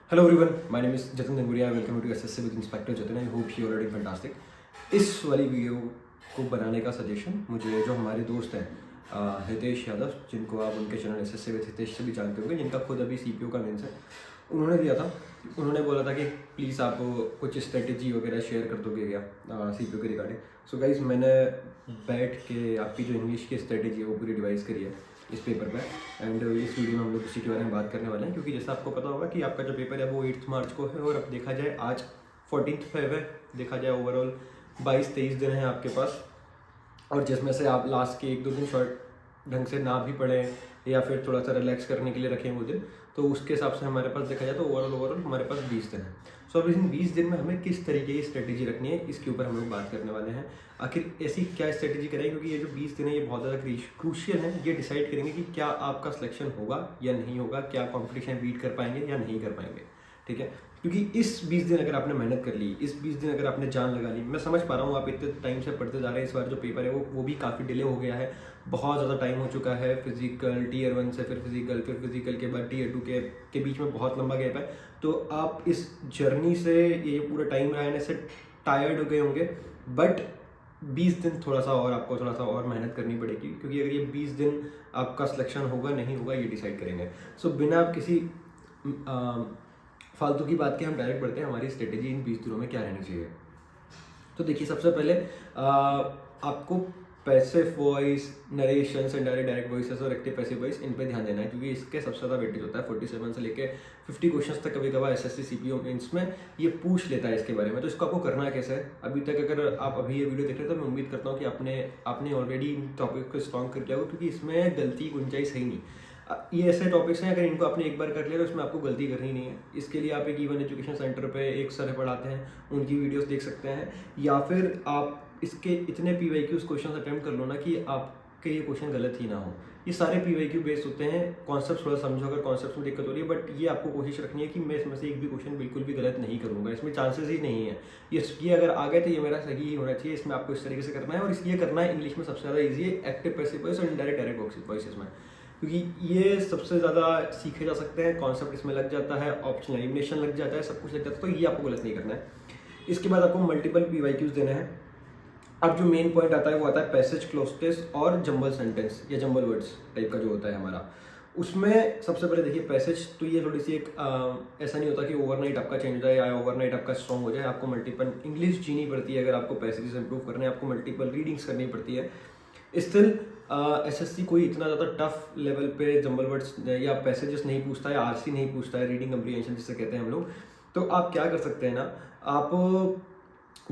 Hello everyone, my name is Jatin Ganguria. Welcome to SSC with inspector Jatin. I hope you are doing fantastic. इस वाली video को बनाने का suggestion मुझे जो हमारे दोस्त हैं हितेश यादव, जिनको आप उनके चैनल एसएससी विद हितेश से भी जानते होंगे, जिनका खुद अभी सीपीओ का मेंस है, उन्होंने दिया था। उन्होंने बोला था कि प्लीज़ आप कुछ स्ट्रेटेजी वगैरह शेयर कर दोगे क्या सीपीओ के रिगार्डिंग। सो गाइज, मैंने बैठ के आपकी जो इंग्लिश की स्ट्रेटेजी है वो पूरी डिवाइस करी है इस पेपर पे। एंड इस वीडियो में हम लोग उसी के बारे में बात करने वाले हैं, क्योंकि जैसा आपको पता होगा कि आपका जो पेपर है वो 8 मार्च को है, और अब देखा जाए आज 14 फेब है, देखा जाए ओवरऑल 22-23 दिन है आपके पास, और जिसमें से आप लास्ट के 1-2 दिन शॉर्ट ढंग से ना भी पढ़ें या फिर थोड़ा सा रिलैक्स करने के लिए रखें वो दिन, तो उसके हिसाब से हमारे पास देखा जाए तो ओवरऑल हमारे पास 20 दिन है। सो अब इन 20 दिन में हमें किस तरीके की स्ट्रेटेजी रखनी है, इसके ऊपर हम लोग बात करने वाले हैं। आखिर ऐसी क्या स्ट्रेटेजी करें, क्योंकि ये जो 20 दिन है ये बहुत ज़्यादा क्रूशियल है। ये डिसाइड करेंगे कि क्या आपका सिलेक्शन होगा या नहीं होगा, क्या कॉम्पिटिशन बीट कर पाएंगे या नहीं कर पाएंगे। ठीक है, क्योंकि इस 20 दिन अगर आपने मेहनत कर ली, इस 20 दिन अगर आपने जान लगा ली, मैं समझ पा रहा हूँ आप इतने टाइम से पढ़ते जा रहे हैं। इस बार जो पेपर है वो भी काफ़ी डिले हो गया है, बहुत ज़्यादा टाइम हो चुका है। फिजिकल Tier 1 से फिर फिजिकल के बाद Tier 2 के बीच में बहुत लंबा गैप है। तो आप इस जर्नी से, ये पूरा टाइम रहने से टायर्ड हो गए होंगे, बट 20 दिन थोड़ा सा और मेहनत करनी पड़ेगी, क्योंकि अगर ये 20 दिन आपका सिलेक्शन होगा नहीं होगा ये डिसाइड करेंगे। सो बिना किसी फालतू की बात के हम डायरेक्ट बढ़ते हैं हमारी स्ट्रेटेजी इन 20 दिनों में क्या रहनी चाहिए। तो देखिए, सबसे पहले आपको passive voice, narrations and direct voices और एक्टिव पैसिव वॉइस, इन पे ध्यान देना है, क्योंकि इसके सबसे ज़्यादा वेटेज होता है। 47 से लेके 50 क्वेश्चंस तक कभी कभार एसएससी सीपीओ मेंस में ये पूछ लेता है इसके बारे में। तो इसको आपको करना कैसे है, अभी तक अगर आप अभी ये वीडियो देख रहे हैं तो मैं उम्मीद करता हूँ कि आपने ऑलरेडी इन टॉपिक को स्ट्रॉन्ग कर लिया होगा, क्योंकि इसमें गलती गुंजाइश है ही नहीं। ये ऐसे टॉपिक्स हैं, अगर इनको आपने एक बार कर लिया तो इसमें आपको गलती करनी नहीं है। इसके लिए आप एक इवन एजुकेशन सेंटर पे एक सर पढ़ाते हैं, उनकी वीडियोस देख सकते हैं, या फिर आप इसके इतने PYQs क्वेश्चन अटेम्प्ट कर लो ना कि आपके ये क्वेश्चन गलत ही ना हो। ये सारे PYQ बेस्ड होते हैं। कॉन्सेप्ट थोड़ा समझो अगर कॉन्सेप्ट में दिक्कत हो रही है, बट ये आपको कोशिश रखनी है कि मैं इसमें से एक भी क्वेश्चन बिल्कुल भी गलत नहीं करूँगा, इसमें चांसेस ही नहीं है। ये अगर आ गए तो ये मेरा सही ही होना चाहिए। इसमें आपको इस तरीके से करना है, और इसलिए करना है इंग्लिश में सबसे ज़्यादा ईजी है एक्टिव पैसिव वॉइस और डायरेक्ट वॉइसेस में, क्योंकि ये सबसे ज़्यादा सीखे जा सकते हैं। कॉन्सेप्ट इसमें लग जाता है, ऑप्शनल एलिमिनेशन लग जाता है, सब कुछ लग जाता है, तो ये आपको गलत नहीं करना है। इसके बाद आपको मल्टीपल PYQs देने हैं। अब जो मेन पॉइंट आता है वो आता है पैसेज क्लोजेस और जंबल सेंटेंस या जंबल वर्ड्स टाइप का जो होता है हमारा। उसमें सबसे पहले देखिए, पैसेज तो ये थोड़ी सी एक ऐसा नहीं होता कि ओवरनाइट आपका चेंज हो जाए या ओवरनाइट आपका स्ट्रॉन्ग हो जाए। आपको मल्टीपल इंग्लिश जीनी पड़ती है, अगर आपको पैसेजेस इंप्रूव करने हैं, आपको मल्टीपल रीडिंग्स करनी पड़ती है। स्टिल एसएससी कोई इतना ज़्यादा टफ लेवल पे जंबल वर्ड्स या पैसेजेस नहीं पूछता है, आरसी नहीं पूछता है, रीडिंग कम्प्रीहेंशन जिसे कहते हैं हम लोग। तो आप क्या कर सकते हैं ना, आप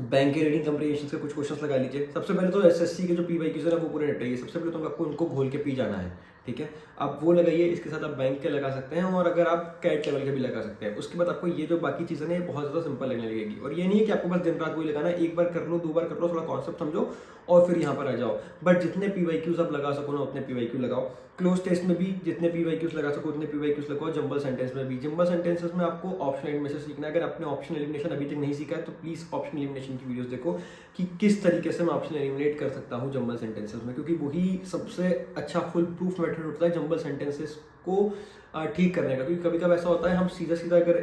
बैंक के रीडिंग कम्प्रीहेंशन के कुछ क्वेश्चंस लगा लीजिए। सबसे पहले तो एसएससी के जो PYQs है ना वो पूरे निपटाइए। सबसे पहले तो आपको उनको घोल के पी जाना है, ठीक है। आप वो लगाइए, इसके साथ आप बैंक के लगा सकते हैं, और अगर आप कैट लेवल के भी लगा सकते हैं। उसके बाद आपको ये जो बाकी चीज़ें ना ये बहुत ज़्यादा सिंपल लगने लगेगी। और ये नहीं है कि आपको बस दिन रात वही लगाना है, एक बार कर लो, 2 बार कर लो, थोड़ा कॉन्सेप्ट समझो और फिर यहाँ पर आ जाओ। बट जितने PYQs आप लगा सको ना उतने PYQ लगाओ। क्लोज टेस्ट में भी जितने PYQs लगा सको उतने PYQs लगाओ। जंबल सेंटेंस में भी, जंबल सेंटेंसेस में आपको ऑप्शनल एलिमिनेशन सीखना है। अगर आपने ऑप्शनल एलिमिनेशन अभी तक नहीं सीखा है तो प्लीज़ ऑप्शनल एलिमिनेशन की वीडियोस देखो कि किस तरीके से मैं ऑप्शनल एलिमिनेट कर सकता हूँ जंबल सेंटेंसेस में, क्योंकि वही सबसे अच्छा फुल प्रूफ मेथड होता है जंबल सेंटेंसेस को ठीक करने का। क्योंकि कभी कभी ऐसा होता है हम सीधा सीधा अगर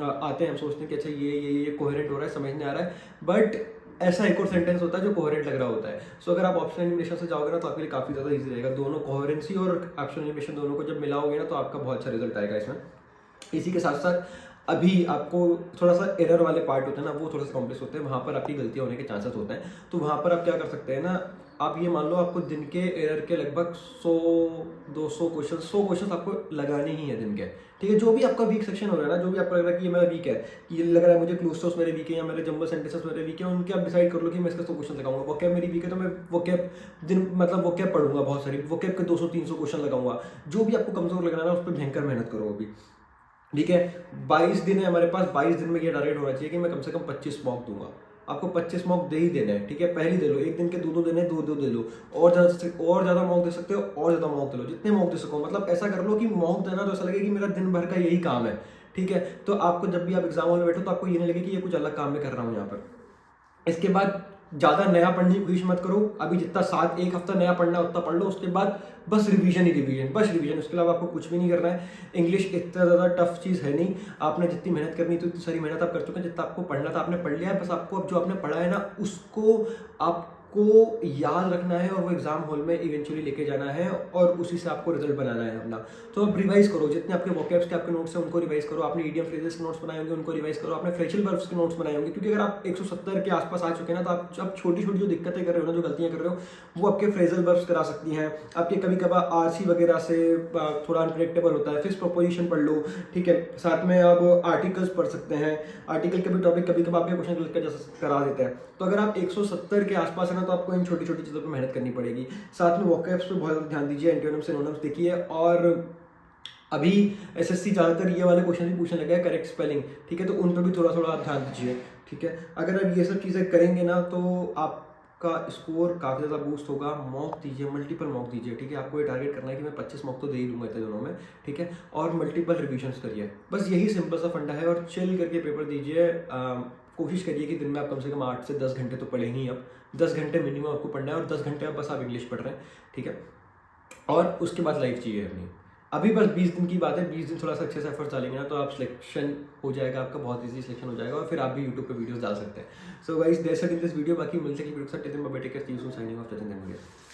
आते हैं, हम सोचते हैं कि अच्छा ये कोहेरेंट हो रहा है, समझ नहीं आ रहा है, बट ऐसा एक और सेंटेंस होता है जो कोहेरेंट लग रहा होता है। सो अगर आप ऑप्शनल एलिमिनेशन से जाओगे ना तो आपके लिए काफ़ी ज़्यादा इजी रहेगा। दोनों कोहेरेंसी और ऑप्शनल एलिमिनेशन दोनों को जब मिलाओगे ना तो आपका बहुत अच्छा रिजल्ट आएगा इसमें। इसी के साथ साथ अभी आपको थोड़ा सा एरर वाले पार्ट होते हैं ना, वो थोड़ा सा कॉम्प्लेक्स होते हैं, वहाँ पर आपकी गलतियाँ होने के चांसेस होते हैं। तो वहाँ पर आप क्या कर सकते हैं ना, आप ये मान लो आपको दिन के एरर के लगभग 100-200 क्वेश्चन आपको लगाने ही है दिन के, ठीक है। जो भी आपका वीक सेक्शन हो रहा है ना, जो भी आपको लग रहा है कि ये मेरा वीक है, ये लग रहा है मुझे क्लूस्टर्स मेरे वीक है या मेरे जंबल सेंटेंसेस मेरे वीक है, उनके आप डिसाइड कर लो कि मैं इसका 100 क्वेश्चन लगाऊंगा। वोकैब मेरी वीक है तो मैं वोकैब पढ़ूंगा, बहुत सारी वोकैब के 200-300 क्वेश्चन लगाऊंगा। जो भी आपको कमजोर लग रहा है ना उस पर भयंकर मेहनत करो अभी, ठीक है। 22 दिन है हमारे पास, 22 दिन में ये टारगेट होना चाहिए कि मैं कम से कम 25 मॉक दूंगा। आपको 25 मॉक दे ही देना है, ठीक है। पहले दे लो, एक दिन के 2-2 देने, 2-2 दे लो, और ज़्यादा मॉक दे सकते हो, और ज़्यादा मॉक दे लो, जितने मॉक दे सको। मतलब ऐसा कर लो कि मॉक देना तो ऐसा लगे कि मेरा दिन भर का यही काम है, ठीक है। तो आपको जब भी आप एग्जाम हॉल में बैठो तो आपको ये नहीं लगे कि ये कुछ अलग काम में कर रहा हूँ यहाँ पर। इसके बाद ज़्यादा नया पढ़ने की कोशिश मत करो। अभी जितना 1 हफ्ता नया पढ़ना है उतना पढ़ लो, उसके बाद बस रिवीजन ही रिवीजन, बस रिवीजन, उसके अलावा आपको कुछ भी नहीं करना है। इंग्लिश इतना ज़्यादा टफ चीज़ है नहीं, आपने जितनी मेहनत करनी थी उतनी सारी मेहनत आप कर चुके हैं, जितना आपको पढ़ना था आपने पढ़ लिया है। बस आपको अब जो आपने पढ़ा है ना उसको आपको याद रखना है और वो एग्जाम हॉल में इवेंचुअली लेके जाना है और उसी से आपको रिजल्ट बनाना है अपना। तो अब रिवाइज करो, जितने आपके वोकैब्स के आपके नोट्स हैं उनको रिवाइज करो, आपने ईडियम फ्रेजेस के नोट्स बनाए होंगे उनको रिवाइज करो, आपने फ्रेक्चुअल वर्ब्स के नोट्स बनाए होंगे, क्योंकि अगर आप 170 के आसपास आ चुके हैं ना तो आप अब छोटी छोटी जो दिक्कतें कर रहे हो ना, जो गलतियां कर रहे हो, वो आपके फ्रेजल वर्ब्स करा सकती हैं, आपके कभी कभार आरसी वगैरह से थोड़ा अनप्रेडिक्टेबल होता है, फिक्स प्रोपोजिशन पढ़ लो, ठीक है। साथ में आप आर्टिकल्स पढ़ सकते हैं, आर्टिकल के भी टॉपिक कभी कभार आपके क्वेश्चन करा देते हैं। तो अगर आप 170 के आसपास है ना तो आपको इन छोटी छोटी चीज़ों पर मेहनत करनी पड़ेगी। साथ में वोकैब्स पे बहुत ज़्यादा ध्यान दीजिए, एंटोनिम्स सिनोनिम्स देखिए, और अभी एसएससी ज़्यादातर ये वाले क्वेश्चन भी पूछने लगा है, करेक्ट स्पेलिंग, ठीक है, तो उन पर भी थोड़ा थोड़ा आप ध्यान दीजिए, ठीक है। अगर आप ये सब चीज़ें करेंगे ना तो आपका स्कोर काफ़ी ज़्यादा बूस्ट होगा। मॉक दीजिए, मल्टीपल मॉक दीजिए, ठीक है। आपको ये टारगेट करना है कि मैं 25 मॉक तो दे ही दूंगा इतने दिनों में, ठीक है, और मल्टीपल रिविजन्स करिए, बस यही सिंपल सा फंडा है। और चिल करके पेपर दीजिए, कोशिश करिए कि दिन में आप कम से कम 8 से 10 घंटे तो पढ़े ही, अब 10 घंटे मिनिमम आपको पढ़ना है, और 10 घंटे अब बस आप इंग्लिश पढ़ रहे हैं, ठीक है। और उसके बाद लाइफ चाहिए अपनी। अभी बस 20 दिन की बात है, 20 दिन थोड़ा सा अच्छे से एफर्ट डालेंगे ना तो आप सिलेक्शन हो जाएगा आपका, बहुत इजी सिलेक्शन हो जाएगा, और फिर आप भी यूट्यूब पे वीडियोस डाल सकते हैं। So guys that's it in this video. बाकी मिलते हैं वीडियो के साथ, take care, bye bye, take care, see you soon, signing off, Jatin Dhankhar.